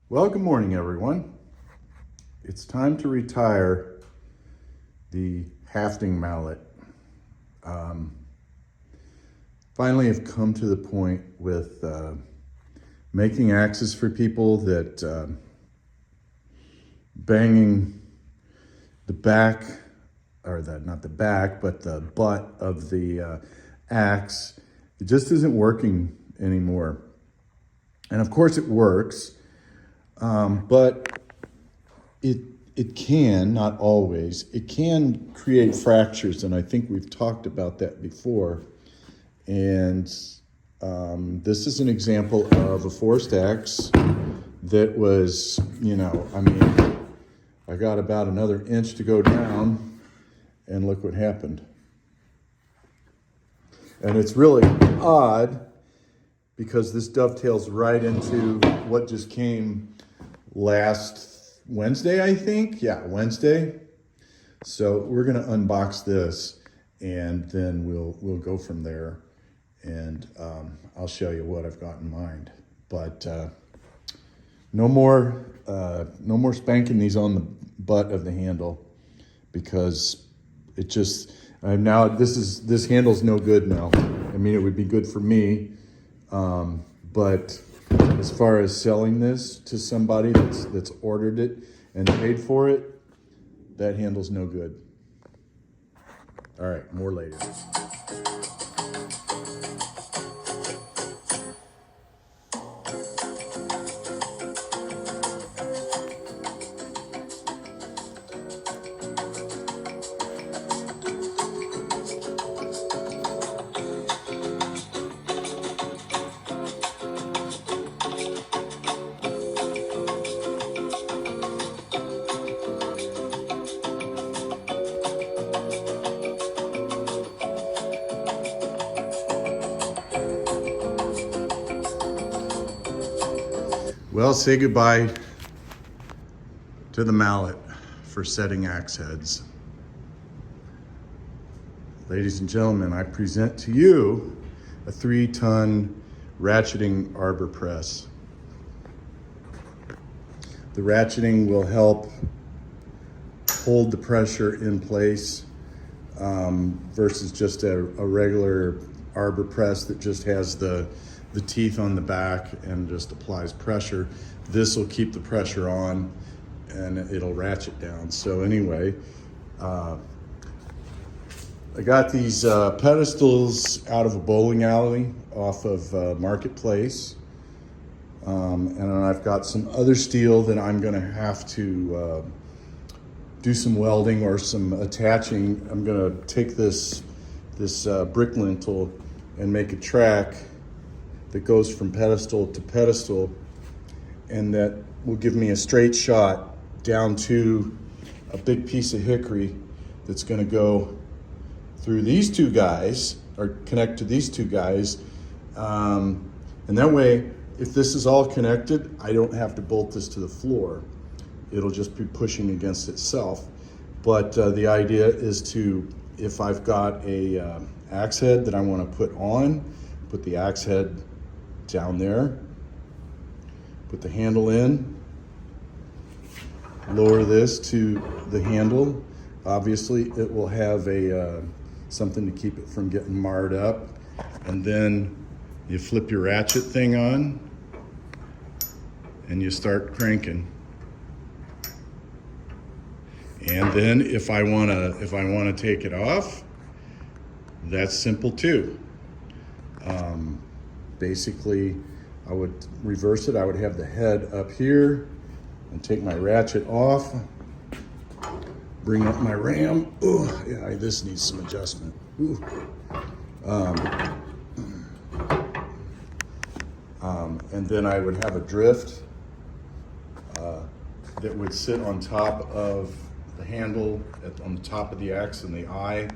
Well, good morning, everyone. It's time to retire the hafting mallet. Finally, I've come to the point with making axes for people that banging the back, or not the back, but the butt of the axe, it just isn't working anymore. And of course it works, but it can, not always, it can create fractures, and I think we've talked about that before. And this is an example of a forced axe that was, I got about another inch to go down, and look what happened. And it's really odd because this dovetails right into what just came last Wednesday, I think. Yeah, Wednesday. So we're gonna unbox this, and then we'll go from there. And I'll show you what I've got in mind. But no more spanking these on the butt of the handle, because it just now this handle's no good now. I mean, it would be good for me, but as far as selling this to somebody that's ordered it and paid for it, that handle's no good. All right, more later. Well, say goodbye to the mallet for setting axe heads. Ladies and gentlemen, I present to you a 3-ton ratcheting arbor press. The ratcheting will help hold the pressure in place versus just a regular arbor press that just has the teeth on the back and just applies pressure. This will keep the pressure on and it'll ratchet down. So anyway, I got these pedestals out of a bowling alley off of Marketplace. And I've got some other steel that I'm gonna have to do some welding or some attaching. I'm gonna take this brick lintel and make a track that goes from pedestal to pedestal, and that will give me a straight shot down to a big piece of hickory that's going to go through these two guys, or connect to these two guys. And that way, if this is all connected, I don't have to bolt this to the floor. It'll just be pushing against itself. But the idea is to, if I've got a axe head that I want to put on, put the axe head down there, put the handle in, lower this to the handle. Obviously it will have a something to keep it from getting marred up, and then you flip your ratchet thing on and you start cranking. And then if I want to take it off, that's simple too. Basically, I would reverse it. I would have the head up here and take my ratchet off, bring up my ram. Oh, yeah, this needs some adjustment. And then I would have a drift that would sit on top of the handle on the top of the axe and the eye,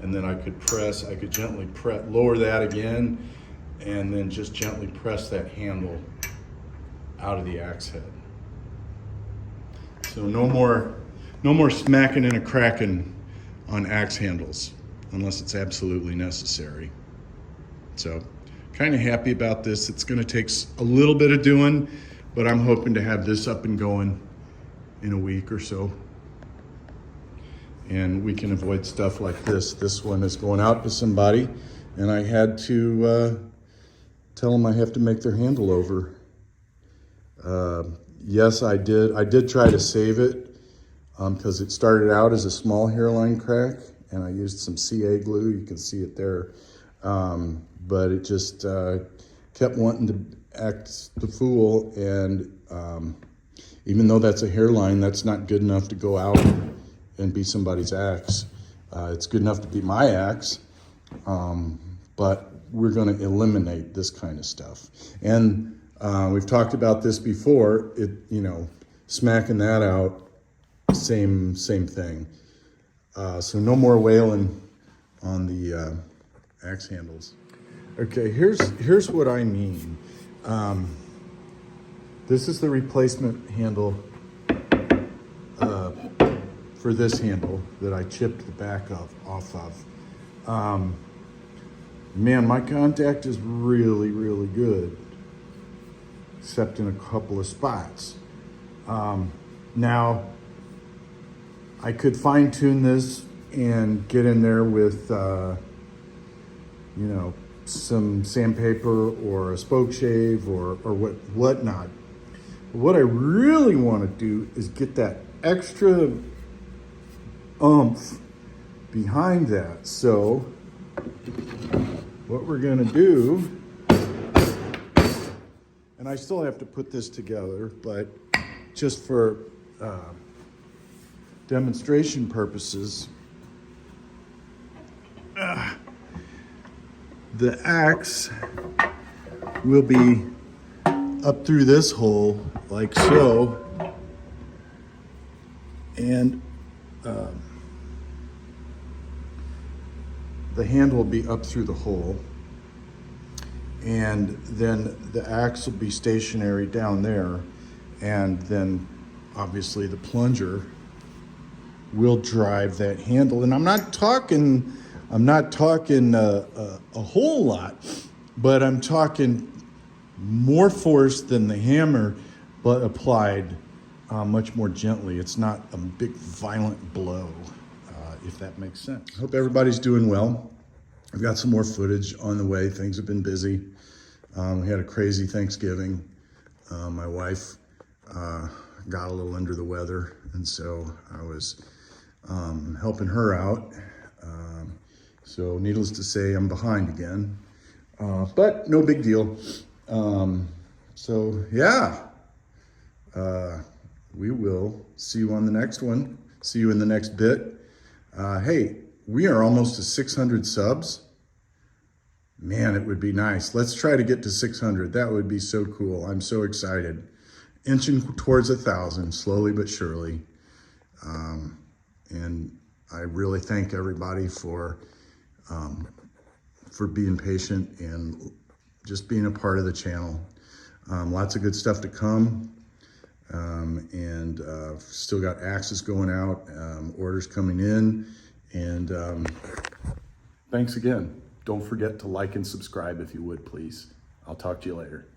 and then I could gently lower that again, and then just gently press that handle out of the axe head. So no more smacking and a cracking on axe handles unless it's absolutely necessary. So kind of happy about this. It's going to take a little bit of doing, but I'm hoping to have this up and going in a week or so. And we can avoid stuff like this. This one is going out to somebody, and I had to tell them I have to make their handle over. Yes, I did. I did try to save it because it started out as a small hairline crack, and I used some CA glue. You can see it there. But it just kept wanting to act the fool, and even though that's a hairline, that's not good enough to go out and be somebody's axe. It's good enough to be my axe, but we're going to eliminate this kind of stuff. And we've talked about this before. Smacking that out, same thing. So no more whaling on the axe handles. Okay, here's what I mean. This is the replacement handle for this handle that I chipped the back off of. Man, my contact is really, really good, except in a couple of spots. Now, I could fine tune this and get in there with, some sandpaper or a spoke shave or whatnot. But what I really want to do is get that extra oomph behind that. So what we're going to do, and I still have to put this together, but just for demonstration purposes, the axe will be up through this hole like so, and the handle will be up through the hole, and then the axe will be stationary down there, and then obviously the plunger will drive that handle. And I'm not talking a whole lot, but I'm talking more force than the hammer, but applied much more gently. It's not a big violent blow, if that makes sense. Hope everybody's doing well. I've got some more footage on the way. Things have been busy. We had a crazy Thanksgiving. My wife got a little under the weather, and so I was helping her out. So needless to say, I'm behind again, but no big deal. So yeah, we will see you on the next one. See you in the next bit. Hey, we are almost to 600 subs. Man, it would be nice. Let's try to get to 600. That would be so cool. I'm so excited. Inching towards 1,000, slowly but surely. And I really thank everybody for being patient and just being a part of the channel. Lots of good stuff to come. And still got axes going out, orders coming in, and thanks again. Don't forget to like and subscribe if you would, please. I'll talk to you later.